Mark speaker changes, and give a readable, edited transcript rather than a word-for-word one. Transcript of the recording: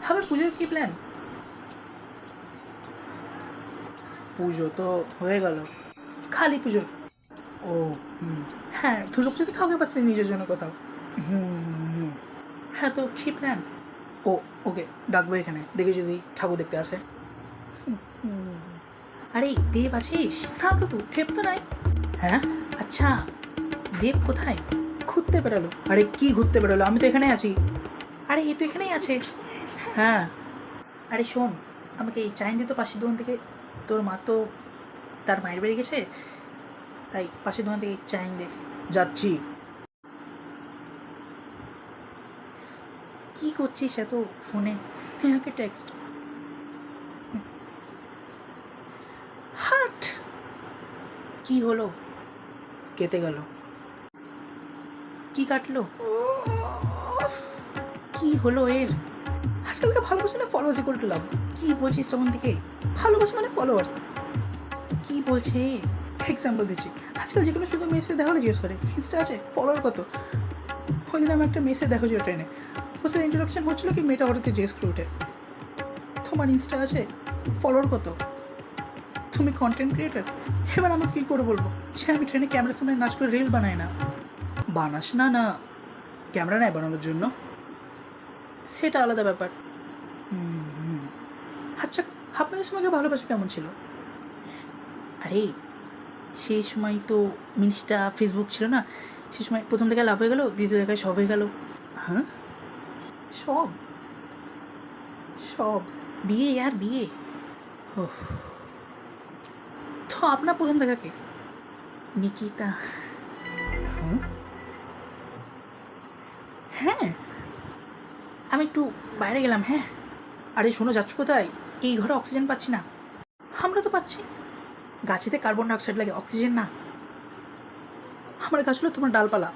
Speaker 1: হবে পুজোর কী প্ল্যান? পুজো তো হয়ে গেল, খালি পুজো। ও হ্যাঁ, দুর্গা পুজোতে খাওয়াকে পাচ্ছি নিজের জন্য কোথাও। হুম। হ্যাঁ, তো কী প্ল্যান? ও ওকে ডাকবো এখানে, দেখে যদি ঠাকুর দেখতে আসে। হুম। আরে দেব আছিস? না কাকু, দেব তো নাই। হ্যাঁ, আচ্ছা, দেব কোথায়? ঘুরতে বেরোলো। আরে কি ঘুরতে বেরোলো? আমি তো এখানে আছি। আরে এই তো এখানেই আছে। হ্যাঁ। আরে শোন, আমাকে এই চাইন দিত পাশের দোকান থেকে। তোর মা তো তার মায়ের বাড়ি গেছে, তাই পাশের দোকান থেকে চাইন দে। যাচ্ছি। কি করছিস এত ফোনে? নেহাকে টেক্সট। হাট! কি হলো? কেটে গেল। কি কাটলো? কি হলো এর? আজকালকে ভালোবাসা না ফলোয়ার্সই করে লাভ। কি বলছিস তখন থেকে? ভালোবাসা মানে ফলোয়ার্স? কি বলছে? এক্সাম্পল দিচ্ছি। আজকাল যে কোনো শুধু মেসে দেখা হলে জিজ্ঞেস করে ইনস্টা আছে, ফলোয়ার কত? ওই দিন আমি একটা মেসে দেখো যে ট্রেনে ওর সাথে ইন্ট্রোডাকশন হচ্ছিলো, কি মেয়েটা হঠাৎ জিজ্ঞেস করে উঠে তোমার ইনস্টা আছে, ফলোয়ার কত? তুমি কন্টেন্ট ক্রিয়েটার? এবার আমাকে কী করে বলবো যে আমি ট্রেনে ক্যামেরার সামনে নাচ করে রিল বানাই না? বানাস না না, ক্যামেরা নেয় বানানোর জন্য, সেটা আলাদা ব্যাপার। আচ্ছা, আপনাদের সময় ভালোবাসা কেমন ছিল? আরে সেই সময় তো ইনস্টা ফেসবুক ছিল না। সে সময় প্রথম থেকে লাভ হয়ে গেল, দ্বিতীয় জায়গায় সব হয়ে গেল। হ্যাঁ, সব সব বিয়ে আর বিয়ে। ওহ, তো আপনার প্রথম দেখা কে? নিকিতা। হ্যাঁ হ্যাঁ, আমি একটু বাইরে গেলাম। হ্যাঁ। আরে শোনো, যাচ্ছ কোথায়? এই ঘরে অক্সিজেন পাচ্ছি না। আমরা তো পাচ্ছি। গাছেতে কার্বন ডাইঅক্সাইড লাগে, অক্সিজেন না। আমার গাছ হলো তোমার ডালপালা।